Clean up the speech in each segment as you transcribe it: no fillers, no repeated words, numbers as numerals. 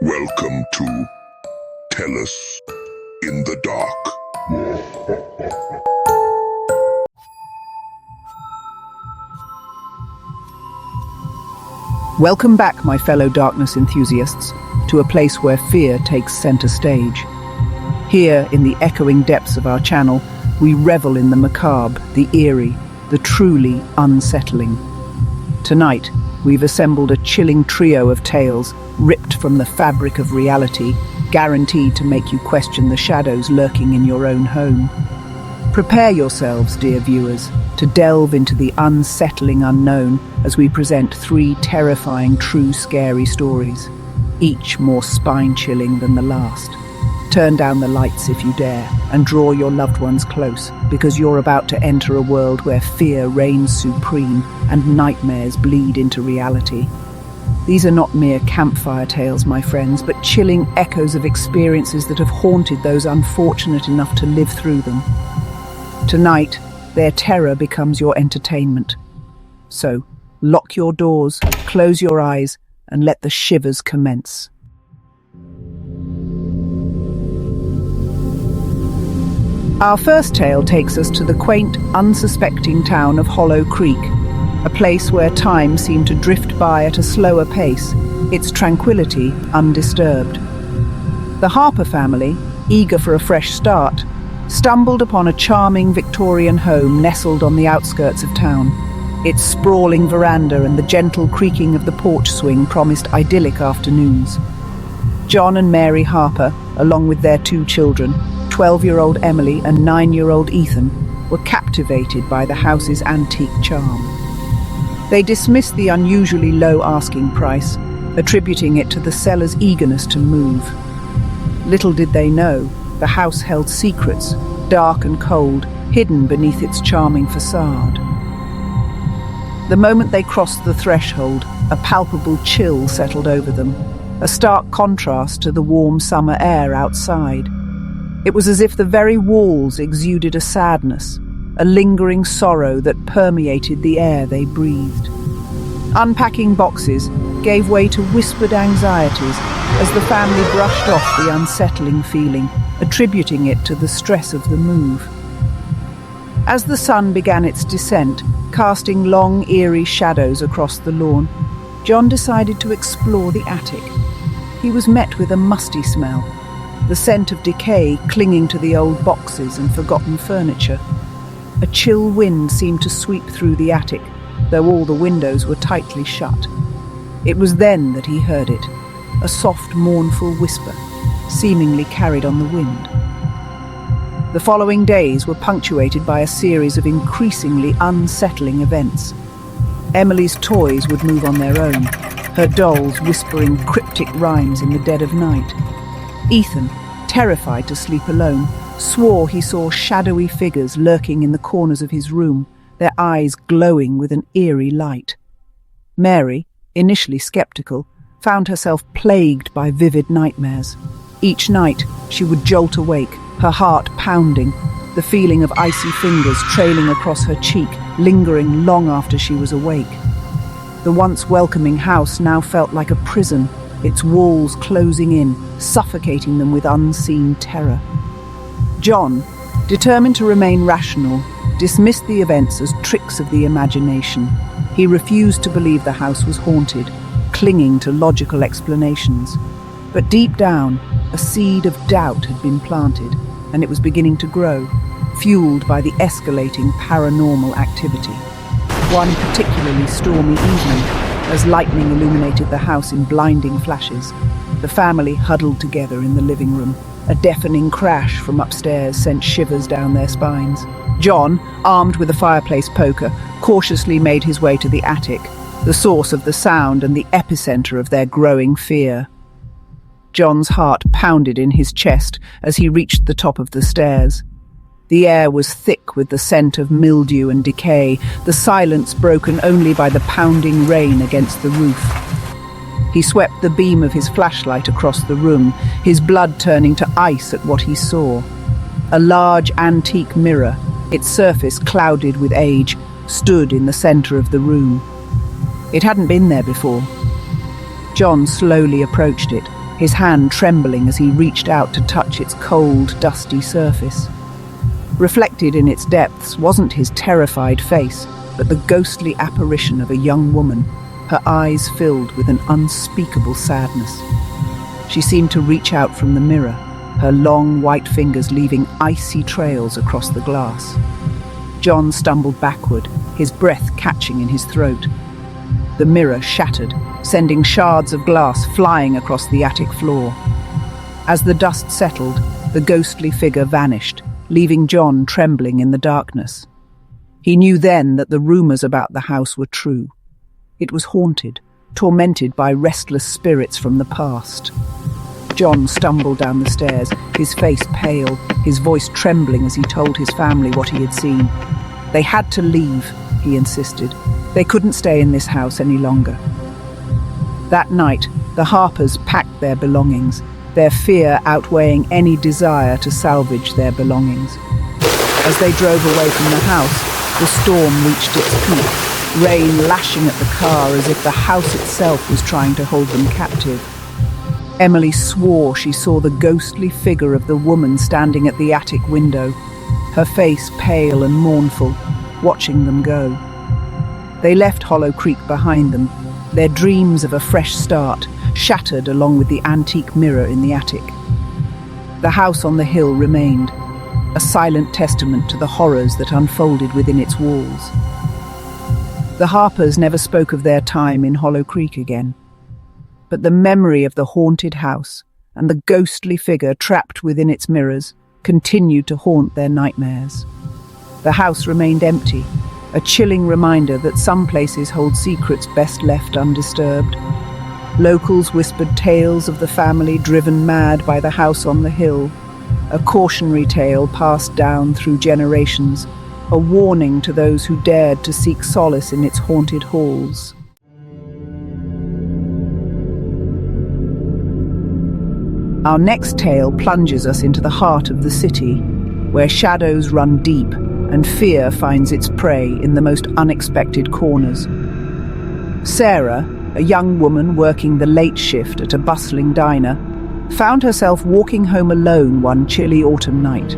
Welcome to Tellus in the Dark. Welcome back, my fellow darkness enthusiasts, to a place where fear takes center stage. Here, in the echoing depths of our channel, we revel in the macabre, the eerie, the truly unsettling. Tonight, we've assembled a chilling trio of tales ripped from the fabric of reality, guaranteed to make you question the shadows lurking in your own home. Prepare yourselves, dear viewers, to delve into the unsettling unknown as we present three terrifying, true, scary stories, each more spine-chilling than the last. Turn down the lights if you dare, and draw your loved ones close, because you're about to enter a world where fear reigns supreme and nightmares bleed into reality. These are not mere campfire tales, my friends, but chilling echoes of experiences that have haunted those unfortunate enough to live through them. Tonight, their terror becomes your entertainment. So, lock your doors, close your eyes, and let the shivers commence. Our first tale takes us to the quaint, unsuspecting town of Hollow Creek, a place where time seemed to drift by at a slower pace, its tranquility undisturbed. The Harper family, eager for a fresh start, stumbled upon a charming Victorian home nestled on the outskirts of town. Its sprawling veranda and the gentle creaking of the porch swing promised idyllic afternoons. John and Mary Harper, along with their two children, 12-year-old Emily and 9-year-old Ethan, were captivated by the house's antique charm. They dismissed the unusually low asking price, attributing it to the seller's eagerness to move. Little did they know, the house held secrets, dark and cold, hidden beneath its charming facade. The moment they crossed the threshold, a palpable chill settled over them, a stark contrast to the warm summer air outside. It was as if the very walls exuded a sadness, a lingering sorrow that permeated the air they breathed. Unpacking boxes gave way to whispered anxieties as the family brushed off the unsettling feeling, attributing it to the stress of the move. As the sun began its descent, casting long, eerie shadows across the lawn, John decided to explore the attic. He was met with a musty smell, the scent of decay clinging to the old boxes and forgotten furniture. A chill wind seemed to sweep through the attic, though all the windows were tightly shut. It was then that he heard it, a soft, mournful whisper, seemingly carried on the wind. The following days were punctuated by a series of increasingly unsettling events. Emily's toys would move on their own, her dolls whispering cryptic rhymes in the dead of night. Ethan, terrified to sleep alone, swore he saw shadowy figures lurking in the corners of his room, their eyes glowing with an eerie light. Mary, initially skeptical, found herself plagued by vivid nightmares. Each night, she would jolt awake, her heart pounding, the feeling of icy fingers trailing across her cheek, lingering long after she was awake. The once welcoming house now felt like a prison, its walls closing in, suffocating them with unseen terror. John, determined to remain rational, dismissed the events as tricks of the imagination. He refused to believe the house was haunted, clinging to logical explanations. But deep down, a seed of doubt had been planted, and it was beginning to grow, fueled by the escalating paranormal activity. One particularly stormy evening, as lightning illuminated the house in blinding flashes, the family huddled together in the living room. A deafening crash from upstairs sent shivers down their spines. John, armed with a fireplace poker, cautiously made his way to the attic, the source of the sound and the epicenter of their growing fear. John's heart pounded in his chest as he reached the top of the stairs. The air was thick with the scent of mildew and decay, the silence broken only by the pounding rain against the roof. He swept the beam of his flashlight across the room, his blood turning to ice at what he saw. A large antique mirror, its surface clouded with age, stood in the center of the room. It hadn't been there before. John slowly approached it, his hand trembling as he reached out to touch its cold, dusty surface. Reflected in its depths wasn't his terrified face, but the ghostly apparition of a young woman, her eyes filled with an unspeakable sadness. She seemed to reach out from the mirror, her long white fingers leaving icy trails across the glass. John stumbled backward, his breath catching in his throat. The mirror shattered, sending shards of glass flying across the attic floor. As the dust settled, the ghostly figure vanished, leaving John trembling in the darkness. He knew then that the rumors about the house were true. It was haunted, tormented by restless spirits from the past. John stumbled down the stairs, his face pale, his voice trembling as he told his family what he had seen. They had to leave, he insisted. They couldn't stay in this house any longer. That night, the Harpers packed their belongings, their fear outweighing any desire to salvage their belongings. As they drove away from the house, the storm reached its peak, rain lashing at the car as if the house itself was trying to hold them captive. Emily swore she saw the ghostly figure of the woman standing at the attic window, her face pale and mournful, watching them go. They left Hollow Creek behind them, their dreams of a fresh start shattered along with the antique mirror in the attic. The house on the hill remained, a silent testament to the horrors that unfolded within its walls. The Harpers never spoke of their time in Hollow Creek again, but the memory of the haunted house and the ghostly figure trapped within its mirrors continued to haunt their nightmares. The house remained empty, a chilling reminder that some places hold secrets best left undisturbed. Locals whispered tales of the family driven mad by the house on the hill, a cautionary tale passed down through generations, a warning to those who dared to seek solace in its haunted halls. Our next tale plunges us into the heart of the city, where shadows run deep and fear finds its prey in the most unexpected corners. Sarah, a young woman working the late shift at a bustling diner, found herself walking home alone one chilly autumn night.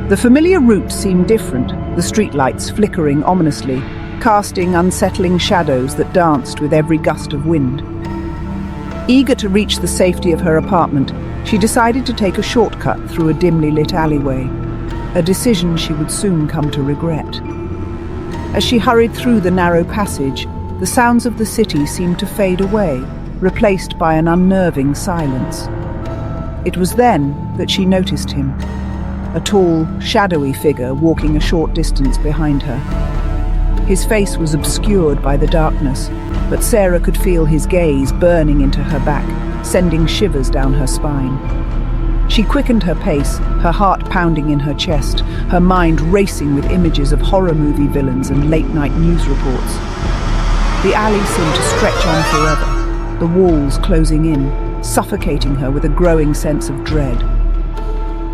The familiar route seemed different, the streetlights flickering ominously, casting unsettling shadows that danced with every gust of wind. Eager to reach the safety of her apartment, she decided to take a shortcut through a dimly lit alleyway, a decision she would soon come to regret. As she hurried through the narrow passage, the sounds of the city seemed to fade away, replaced by an unnerving silence. It was then that she noticed him, a tall, shadowy figure walking a short distance behind her. His face was obscured by the darkness, but Sarah could feel his gaze burning into her back, sending shivers down her spine. She quickened her pace, her heart pounding in her chest, her mind racing with images of horror movie villains and late-night news reports. The alley seemed to stretch on forever, the walls closing in, suffocating her with a growing sense of dread.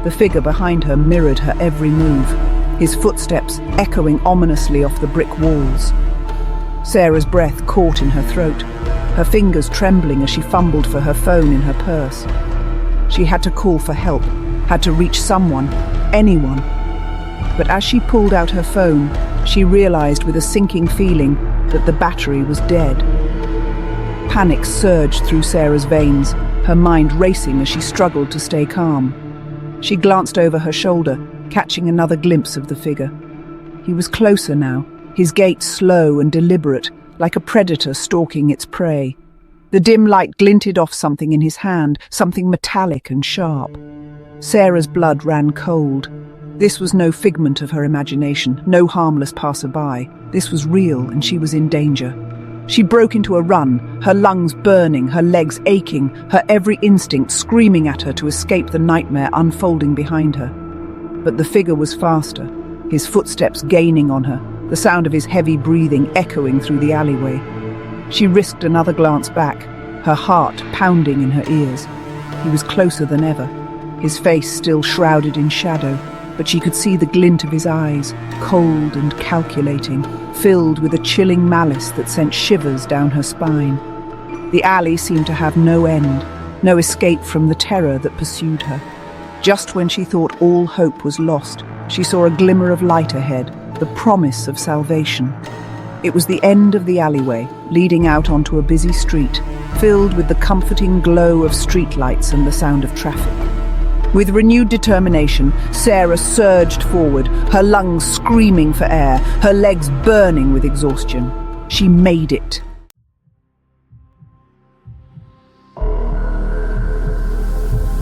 The figure behind her mirrored her every move, his footsteps echoing ominously off the brick walls. Sarah's breath caught in her throat, her fingers trembling as she fumbled for her phone in her purse. She had to call for help, had to reach someone, anyone. But as she pulled out her phone, she realized with a sinking feeling that the battery was dead. Panic surged through Sarah's veins, her mind racing as she struggled to stay calm. She glanced over her shoulder, catching another glimpse of the figure. He was closer now, his gait slow and deliberate, like a predator stalking its prey. The dim light glinted off something in his hand, something metallic and sharp. Sarah's blood ran cold. This was no figment of her imagination, no harmless passerby. This was real, and she was in danger. She broke into a run, her lungs burning, her legs aching, her every instinct screaming at her to escape the nightmare unfolding behind her. But the figure was faster, his footsteps gaining on her, the sound of his heavy breathing echoing through the alleyway. She risked another glance back, her heart pounding in her ears. He was closer than ever, his face still shrouded in shadow, but she could see the glint of his eyes, cold and calculating, filled with a chilling malice that sent shivers down her spine. The alley seemed to have no end, no escape from the terror that pursued her. Just when she thought all hope was lost, she saw a glimmer of light ahead, the promise of salvation. It was the end of the alleyway, leading out onto a busy street, filled with the comforting glow of streetlights and the sound of traffic. With renewed determination, Sarah surged forward, her lungs screaming for air, her legs burning with exhaustion. She made it.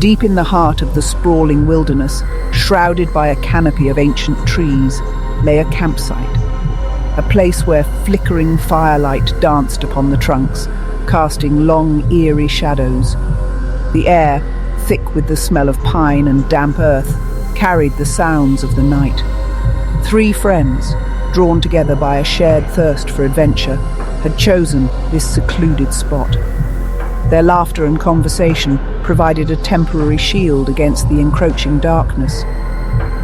Deep in the heart of the sprawling wilderness, shrouded by a canopy of ancient trees, lay a campsite. A place where flickering firelight danced upon the trunks, casting long, eerie shadows. The air, thick with the smell of pine and damp earth, carried the sounds of the night. 3 friends, drawn together by a shared thirst for adventure, had chosen this secluded spot. Their laughter and conversation provided a temporary shield against the encroaching darkness.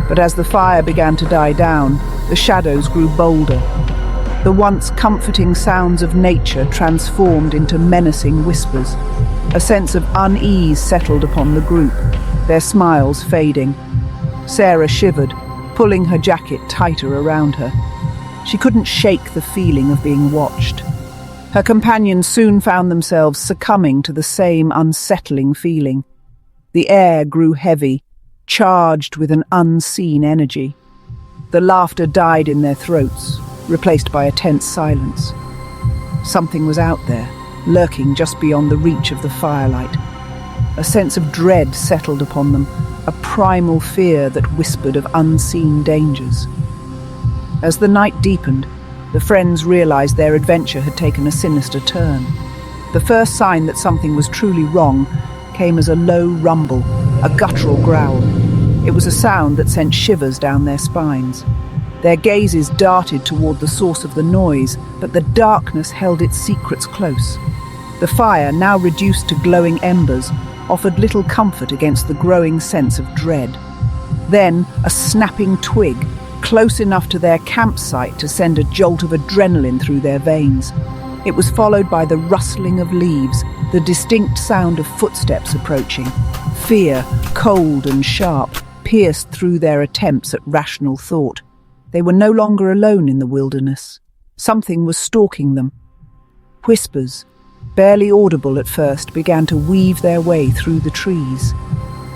But as the fire began to die down, the shadows grew bolder. The once comforting sounds of nature transformed into menacing whispers. A sense of unease settled upon the group, their smiles fading. Sarah shivered, pulling her jacket tighter around her. She couldn't shake the feeling of being watched. Her companions soon found themselves succumbing to the same unsettling feeling. The air grew heavy, charged with an unseen energy. The laughter died in their throats, replaced by a tense silence. Something was out there, lurking just beyond the reach of the firelight. A sense of dread settled upon them, a primal fear that whispered of unseen dangers. As the night deepened, the friends realized their adventure had taken a sinister turn. The first sign that something was truly wrong came as a low rumble, a guttural growl. It was a sound that sent shivers down their spines. Their gazes darted toward the source of the noise, but the darkness held its secrets close. The fire, now reduced to glowing embers, offered little comfort against the growing sense of dread. Then, a snapping twig, close enough to their campsite to send a jolt of adrenaline through their veins. It was followed by the rustling of leaves, the distinct sound of footsteps approaching. Fear, cold and sharp, pierced through their attempts at rational thought. They were no longer alone in the wilderness. Something was stalking them. Whispers, barely audible at first, began to weave their way through the trees.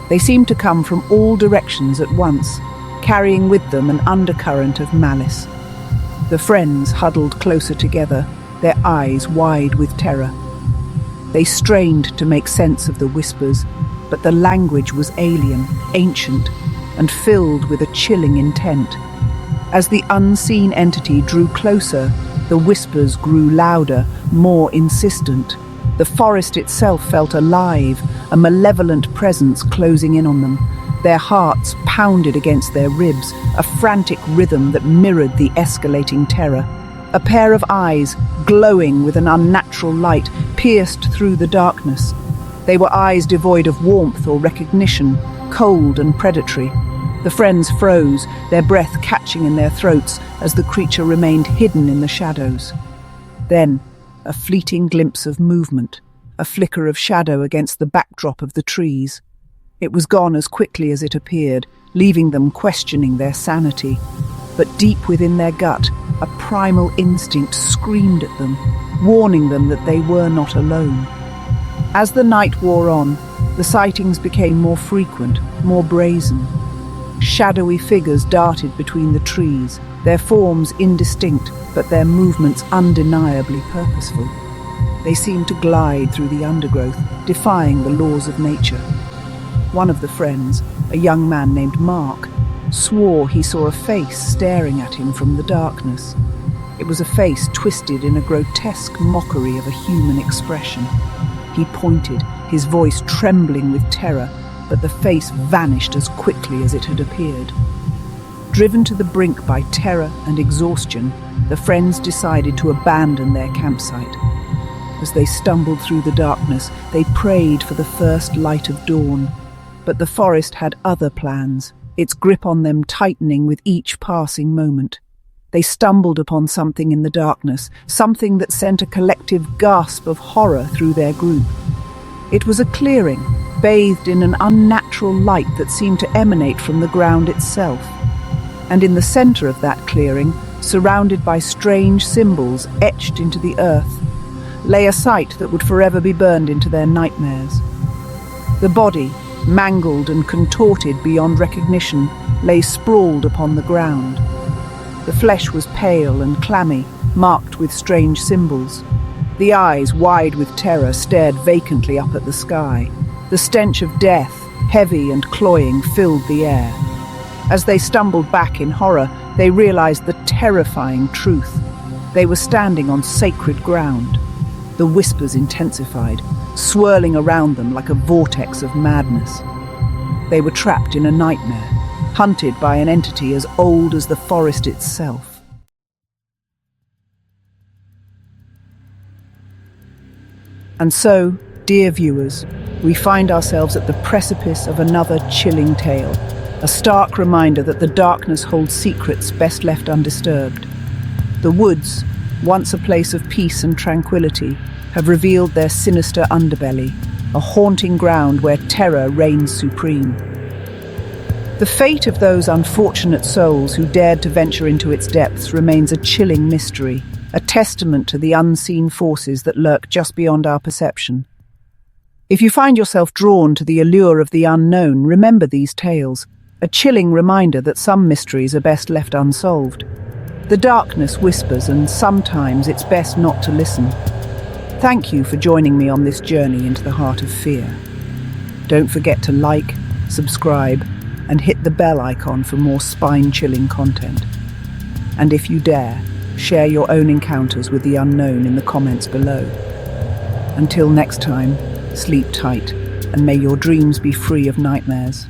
They seemed to come from all directions at once, carrying with them an undercurrent of malice. The friends huddled closer together, their eyes wide with terror. They strained to make sense of the whispers, but the language was alien, ancient, and filled with a chilling intent. As the unseen entity drew closer, the whispers grew louder, more insistent. The forest itself felt alive, a malevolent presence closing in on them. Their hearts pounded against their ribs, a frantic rhythm that mirrored the escalating terror. A pair of eyes, glowing with an unnatural light, pierced through the darkness. They were eyes devoid of warmth or recognition, cold and predatory. The friends froze, their breath catching in their throats as the creature remained hidden in the shadows. Then, a fleeting glimpse of movement, a flicker of shadow against the backdrop of the trees. It was gone as quickly as it appeared, leaving them questioning their sanity. But deep within their gut, a primal instinct screamed at them, warning them that they were not alone. As the night wore on, the sightings became more frequent, more brazen. Shadowy figures darted between the trees, their forms indistinct, but their movements undeniably purposeful. They seemed to glide through the undergrowth, defying the laws of nature. One of the friends, a young man named Mark, swore he saw a face staring at him from the darkness. It was a face twisted in a grotesque mockery of a human expression. He pointed, his voice trembling with terror, but the face vanished as quickly as it had appeared. Driven to the brink by terror and exhaustion, the friends decided to abandon their campsite. As they stumbled through the darkness, they prayed for the first light of dawn. But the forest had other plans, its grip on them tightening with each passing moment. They stumbled upon something in the darkness, something that sent a collective gasp of horror through their group. It was a clearing, bathed in an unnatural light that seemed to emanate from the ground itself. And in the center of that clearing, surrounded by strange symbols etched into the earth, lay a sight that would forever be burned into their nightmares. The body, mangled and contorted beyond recognition, lay sprawled upon the ground. The flesh was pale and clammy, marked with strange symbols. The eyes, wide with terror, stared vacantly up at the sky. The stench of death, heavy and cloying, filled the air. As they stumbled back in horror, they realized the terrifying truth. They were standing on sacred ground. The whispers intensified, swirling around them like a vortex of madness. They were trapped in a nightmare, hunted by an entity as old as the forest itself. And so, dear viewers, we find ourselves at the precipice of another chilling tale, a stark reminder that the darkness holds secrets best left undisturbed. The woods, once a place of peace and tranquility, have revealed their sinister underbelly, a haunting ground where terror reigns supreme. The fate of those unfortunate souls who dared to venture into its depths remains a chilling mystery, a testament to the unseen forces that lurk just beyond our perception. If you find yourself drawn to the allure of the unknown, remember these tales, a chilling reminder that some mysteries are best left unsolved. The darkness whispers, and sometimes it's best not to listen. Thank you for joining me on this journey into the heart of fear. Don't forget to like, subscribe, and hit the bell icon for more spine-chilling content. And if you dare, share your own encounters with the unknown in the comments below. Until next time, sleep tight, and may your dreams be free of nightmares.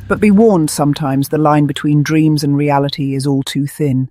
But be warned, sometimes the line between dreams and reality is all too thin.